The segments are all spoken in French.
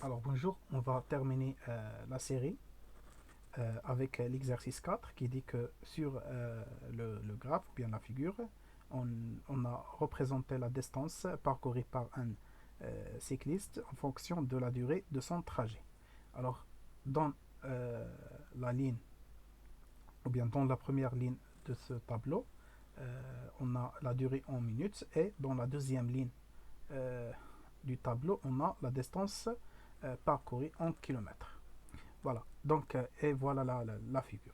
Alors bonjour, on va terminer la série avec l'exercice 4 qui dit que sur le graphe ou bien la figure, on, on a représenté la distance parcourue par un cycliste en fonction de la durée de son trajet. Alors dans euh, la ligne ou bien dans la première ligne de ce tableau, on a la durée en minutes et dans la deuxième ligne euh, du tableau, on a la distance parcourue en kilomètres. Voilà, donc, et voilà la figure.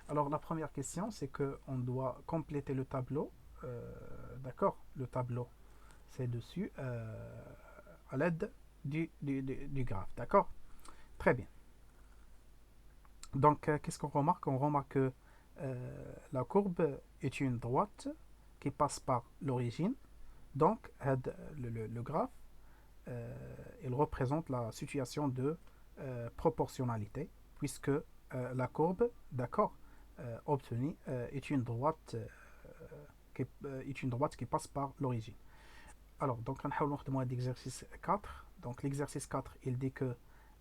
Alors, la première question, c'est qu'on doit compléter le tableau. D'accord. Le tableau, c'est dessus, à l'aide du graphe. D'accord. Très bien. Donc, qu'est-ce qu'on remarque? On remarque que la courbe est une droite qui passe par l'origine. Donc, le graphe, il représente la situation de proportionnalité, puisque la courbe, d'accord, obtenue est une droite qui passe par l'origine. Alors, donc, on va l'exercice 4. Donc, l'exercice 4, il dit que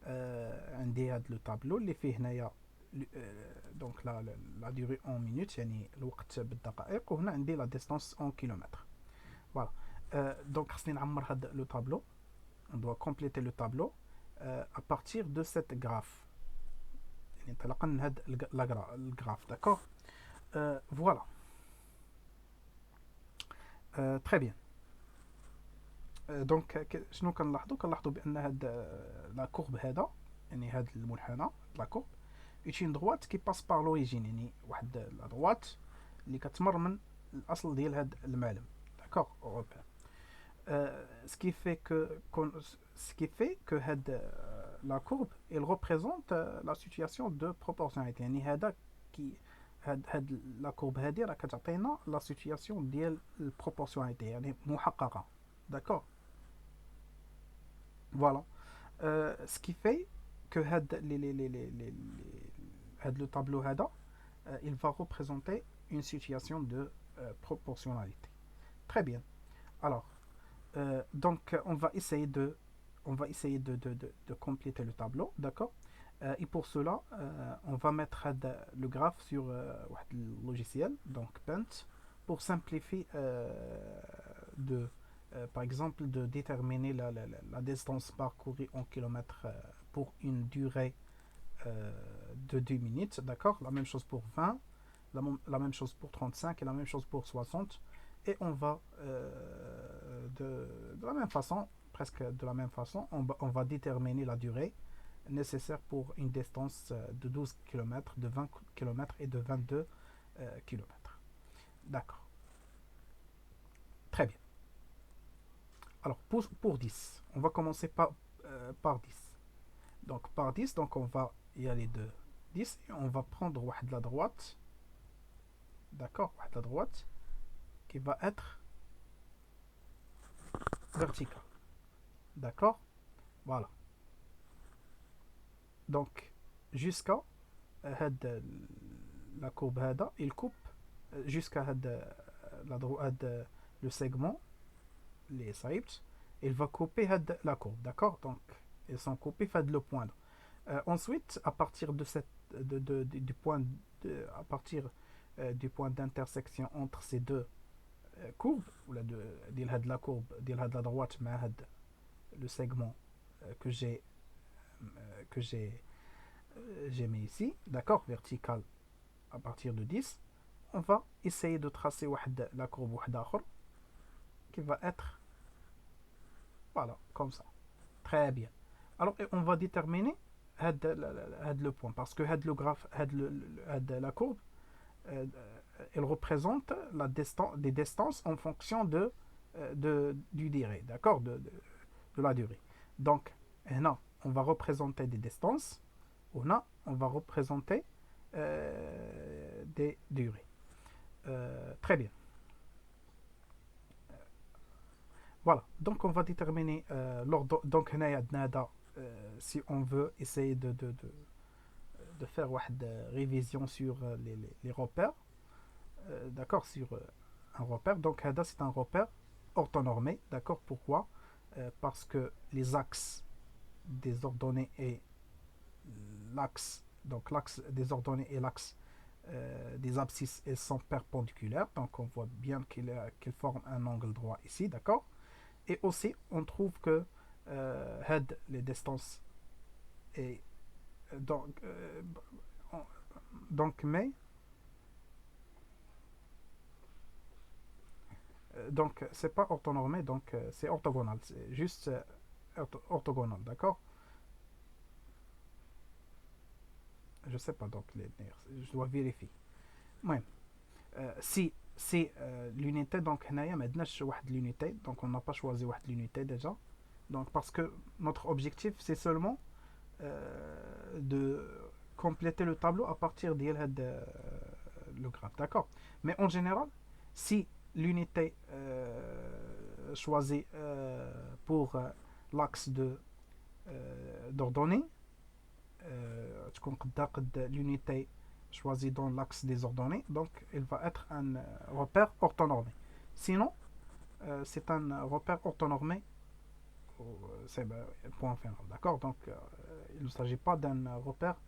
un دي هذا le tableau اللي فيه هنايا donc la durée en minutes يعني الوقت بالدقائق وهنا عندي la distance en kilomètres. Voilà. Donc خصني نعمر هذا le tableau. On doit compléter le tableau à partir de cette graphe. يعني انطلاقا من هذا الجراف. D'accord. Voilà. Très bien. دونك شنو كنلاحظوا بان هاد لا كورب هذا يعني هاد المنحنى لا كورب اون دروات كي باس بار لوريجين يعني واحد لا دروات اللي كتمر من الاصل ديال هاد المعلم. داكوغ اوروبيان. Ce qui fait que la courbe elle représente la situation de proportionnalité يعني هذا كي هاد لا كورب هذه راه كتعطينا لا سيتوياسيون ديال البروبورسيوناليتي يعني محققه. داكوغ. Voilà. Ce qui fait que le tableau il va représenter une situation de proportionnalité. Très bien. Alors, donc on va essayer de compléter le tableau, d'accord. Et pour cela, on va mettre le graphe sur le logiciel, donc Paint, pour simplifier par exemple, de déterminer la distance parcourue en kilomètres pour une durée de 2 minutes, d'accord. La même chose pour 20, la même chose pour 35 et la même chose pour 60. Et on va de la même façon, presque de la même façon, on va déterminer la durée nécessaire pour une distance de 12 km, de 20 km et de 22 km. D'accord. Très bien. Alors, pour 10, on va commencer par 10. Donc, par 10, donc on va y aller de 10 et on va prendre de la droite. D'accord. De la droite qui va être verticale. D'accord. Voilà. Donc, jusqu'à la courbe هذا, il coupe jusqu'à le segment, les sides, il va couper la courbe. D'accord. Donc, ils sont coupés fait le point. Ensuite, à partir de du point à partir du point d'intersection entre ces deux courbes, ou la courbe de la droite, le segment que que j'ai mis ici, d'accord, vertical à partir de 10, on va essayer de tracer la courbe qui va être, voilà, comme ça. Très bien. Alors, on va déterminer le point parce que le graphe, la courbe, elle représente des distances en fonction du durée, d'accord, de la durée. Donc, là, on va représenter des distances, là, on va représenter des durées. Très bien. Voilà, donc on va déterminer l'ordre. Donc, si on veut essayer de faire une révision sur les repères, d'accord, sur un repère. Donc, c'est un repère orthonormé, d'accord. Pourquoi? Parce que les axes des ordonnées et l'axe, donc l'axe des ordonnées et l'axe des abscisses, elles sont perpendiculaires, donc on voit bien qu'ils forment un angle droit ici, d'accord. Et aussi on trouve que head les distances et donc donc mais donc c'est pas orthonormé, donc c'est orthogonal, c'est juste orthogonal, d'accord. Je sais pas, donc je dois vérifier. Ouais. Si l'unité, donc هنايا ما عندناش واحد l'unité, donc on n'a pas choisi واحد l'unité déjà, donc parce que notre objectif c'est seulement de compléter le tableau à partir de le graphe, d'accord. Mais en général, si l'unité choisie pour l'axe d'ordonnée, تكون قد l'unité choisie dans l'axe des ordonnées, donc il va être un repère orthonormé. Sinon, c'est un repère orthonormé, c'est point final, d'accord. Donc il ne s'agit pas d'un repère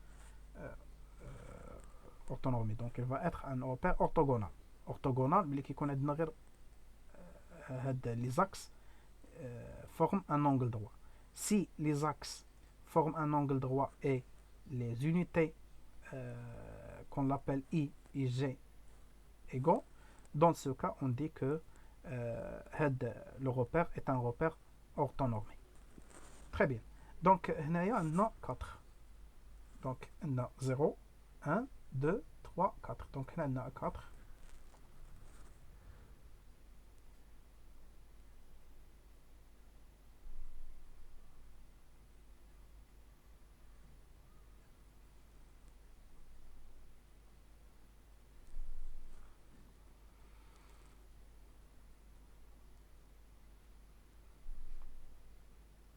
euh, orthonormé, donc il va être un repère orthogonal. Orthogonal, mais qui connaît les axes forment un angle droit. Si les axes forment un angle droit et les unités qu'on appelle I et G égaux, dans ce cas, on dit que le repère est un repère orthonormé. Très bien. Donc, il y a 4. Donc, il y a 0, 1, 2, 3, 4. Donc, il y a 4.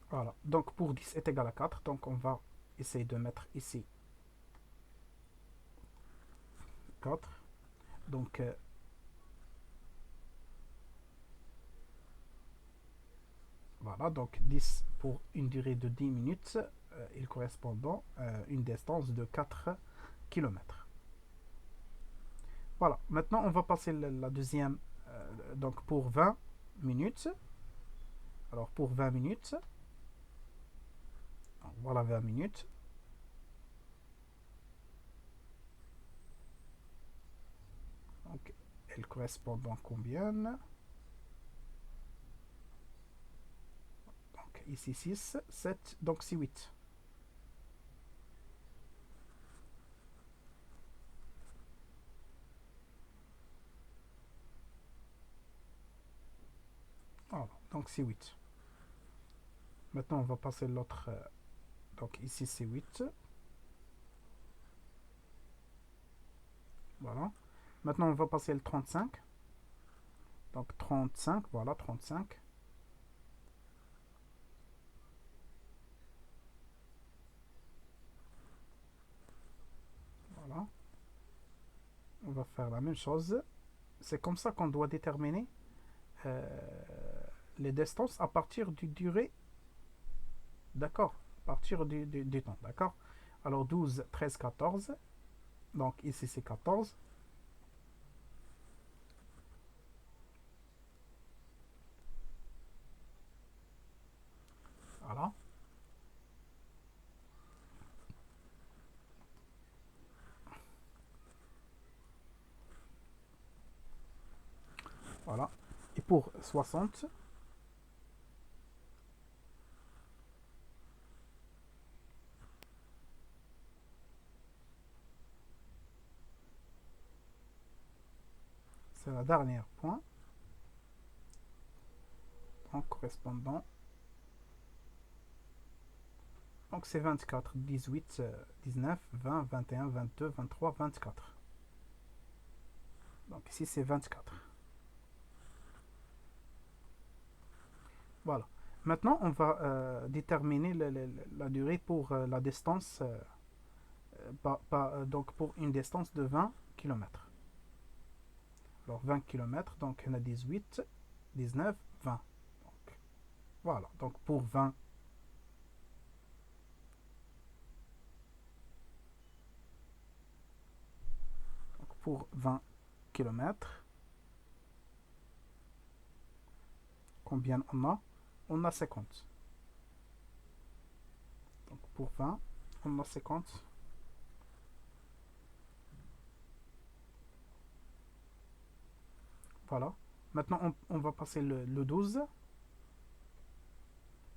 Voilà. Donc, pour 10 est égal à 4, donc on va essayer de mettre ici 4. Donc, voilà. Donc, 10 pour une durée de 10 minutes, il correspond à une distance de 4 km. Voilà. Maintenant, on va passer la deuxième. Donc, pour 20 minutes. Alors, pour 20 minutes. Voilà 20 minutes. Donc, elle correspond à combien? Donc, ici 6, 7, donc c'est 8. Voilà, donc c'est 8. Maintenant, on va passer l'autre. Donc, ici c'est 8. Voilà. Maintenant, on va passer le 35. Donc, 35, voilà, 35. Voilà. On va faire la même chose. C'est comme ça qu'on doit déterminer les distances à partir du durée. D'accord. À partir du temps. D'accord. Alors 12, 13, 14. Donc ici c'est 14. Voilà. Voilà. Et pour 60, c'est la dernière point. En correspondant. Donc c'est 24, 18, 19, 20, 21, 22, 23, 24. Donc ici c'est 24. Voilà. Maintenant on va déterminer la durée pour la distance, donc pour une distance de 20 km. Alors 20 km, donc on a 18, 19, 20. Donc, voilà. Donc pour 20 pour 20 km, combien on a? On a 50. Donc pour 20, on a 50. Voilà. Maintenant, on va passer le 12.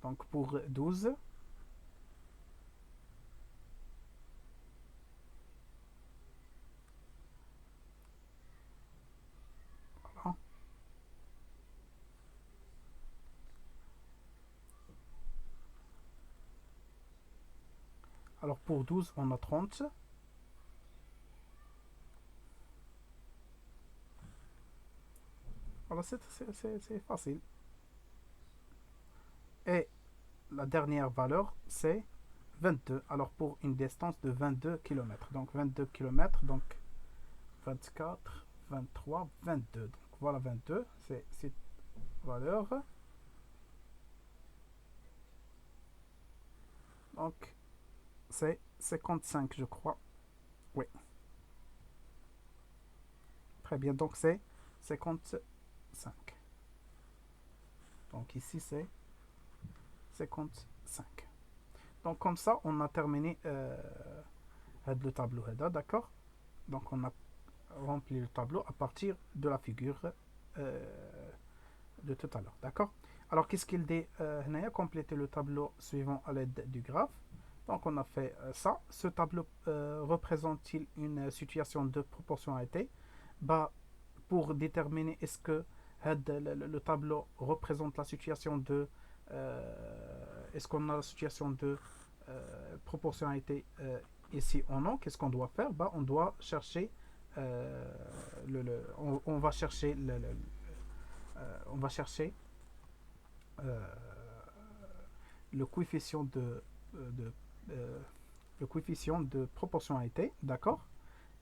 Donc pour 12, voilà. Alors pour 12, on a 30. Voilà, c'est facile. Et la dernière valeur, c'est 22. Alors pour une distance de 22 km. Donc 22 km, donc 24, 23, 22. Donc voilà 22, c'est cette valeur. Donc c'est 55, je crois. Oui, très bien. Donc c'est 55. Donc ici c'est 55. Donc comme ça, on a terminé le tableau. D'accord. Donc on a rempli le tableau à partir de la figure de tout à l'heure. D'accord. Alors qu'est-ce qu'il dit? On a complété le tableau suivant à l'aide du graphe. Donc on a fait ça. Ce tableau représente-t-il une situation de proportionnalité? Bah, pour déterminer est-ce que le tableau représente la situation de est-ce qu'on a la situation de proportionnalité ici ou non, qu'est-ce qu'on doit faire? Bah, on doit chercher on va chercher on va chercher euh, le coefficient de euh, le coefficient de proportionnalité, d'accord?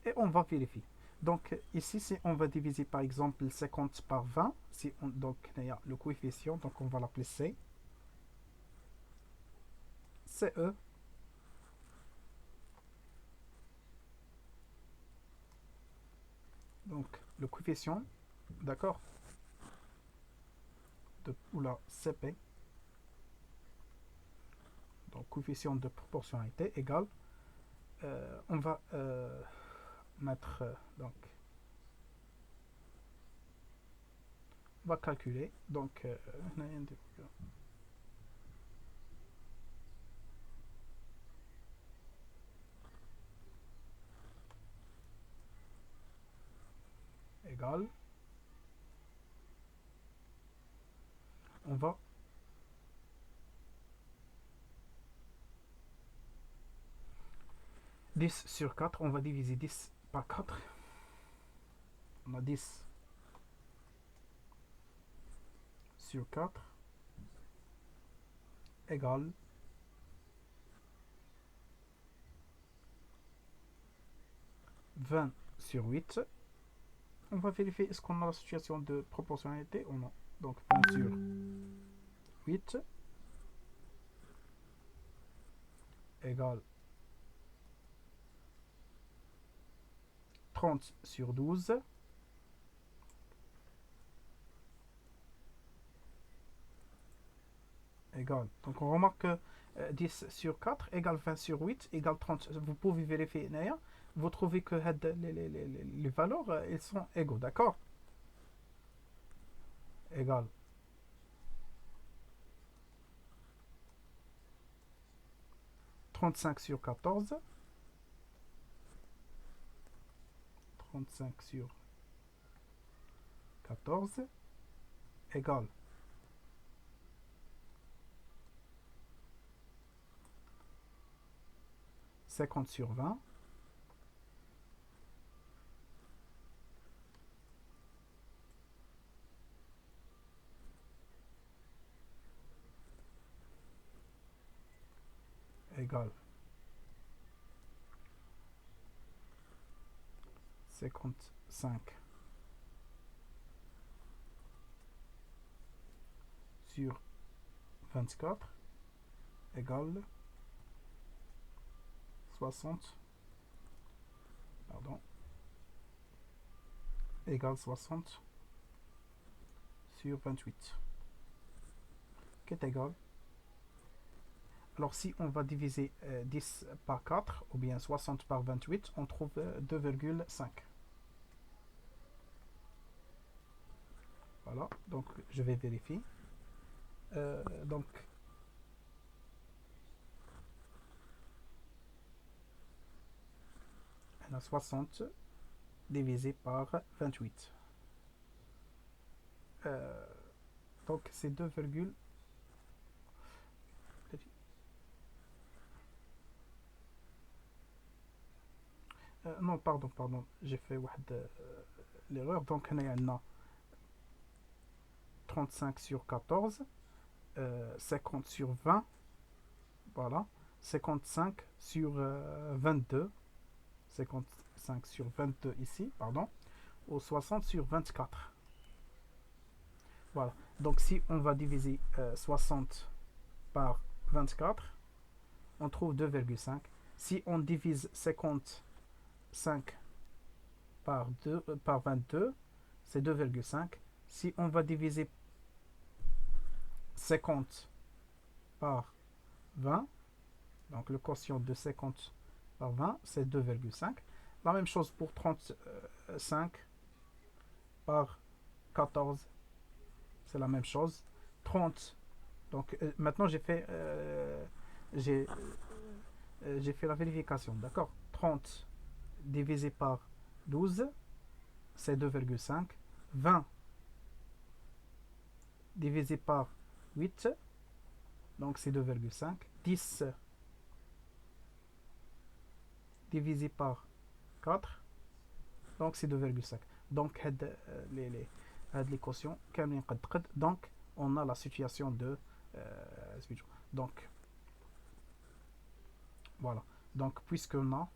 Et on va vérifier. Donc ici, si on va diviser par exemple 50 par 20, si on, donc il y a le coefficient, donc on va l'appeler C, CE, donc le coefficient, d'accord, ou la CP, donc coefficient de proportionnalité égale, on va mettre, donc, on va calculer, donc, égale, on va 10 sur 4, on va diviser 10 par 4, on a 10 sur 4 égale 20 sur 8. On va vérifier est-ce qu'on a la situation de proportionnalité ou non. Donc 20 sur 8 égale 30 sur 12 égale. Donc on remarque que 10 sur 4 égale 20 sur 8 égale 30. Vous pouvez vérifier d'ailleurs. Vous trouvez que les valeurs elles sont égaux, d'accord? Égale 35 sur 14, 35 sur 14 égale 50 sur 20 égale 55 sur 24 égale 60, pardon, égale 60 sur 28, qui est égal. Alors si on va diviser 10 par 4, ou bien 60 par 28, on trouve 2,5. Voilà, donc je vais vérifier. Donc, on a 60 divisé par 28. Donc c'est 2, non, pardon, j'ai fait l'erreur. Donc on a 35 sur 14, 50 sur 20, voilà, 55 sur 22, 55 sur 22 ici, pardon, ou 60 sur 24. Voilà. Donc si on va diviser 60 par 24, on trouve 2,5. Si on divise 55 par 22, c'est 2,5. Si on va diviser 50 par 20, donc le quotient de 50 par 20, c'est 2,5. La même chose pour 35 par 14, c'est la même chose. 30. Donc maintenant j'ai fait la vérification, d'accord. 30 divisé par 12, c'est 2,5. 20 divisé par 8, donc c'est 2,5. 10 divisé par 4, donc c'est 2,5. Donc l'équation donc on a la situation de donc voilà. Donc puisqu'on a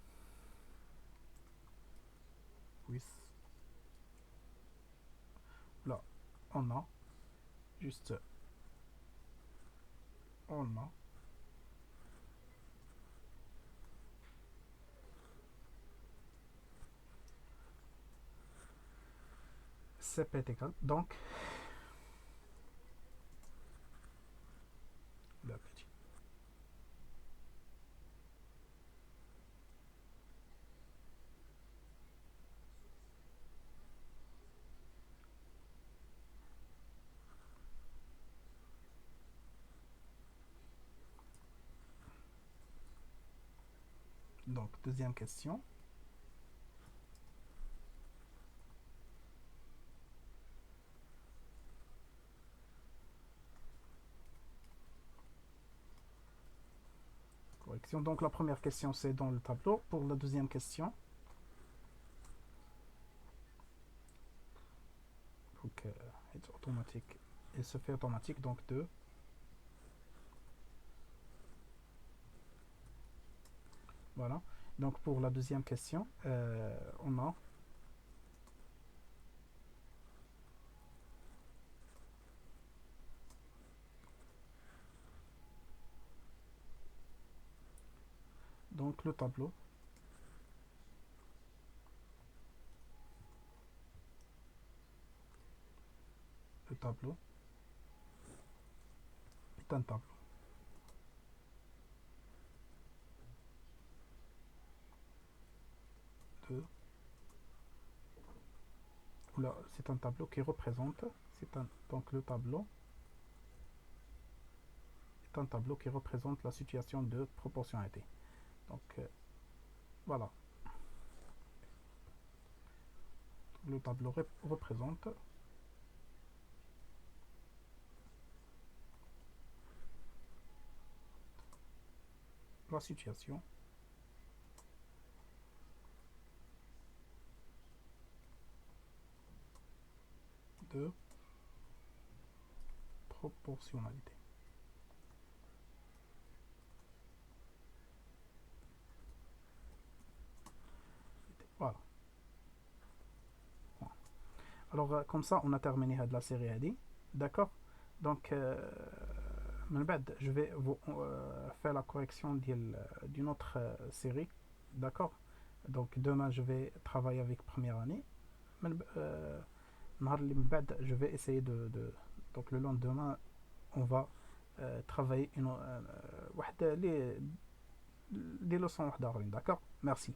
puis, là on a juste on a CP est égal donc le petit. Donc deuxième question. Correction. Donc la première question c'est dans le tableau. Pour la deuxième question, donc automatique, il se fait automatique donc 2. Voilà. Donc pour la deuxième question, on a donc le tableau. Le tableau est un tableau. De, là, c'est un tableau qui représente. Donc le tableau est un tableau qui représente la situation de proportionnalité. Donc voilà. Le tableau représente la situation de proportionnalité. Voilà. Alors comme ça on a terminé de la série AD. D'accord. Donc je vais vous faire la correction d'une autre série. D'accord. Donc demain je vais travailler avec première année. je vais essayer donc le lendemain on va travailler les leçons واحدة أخرين. D'accord, merci.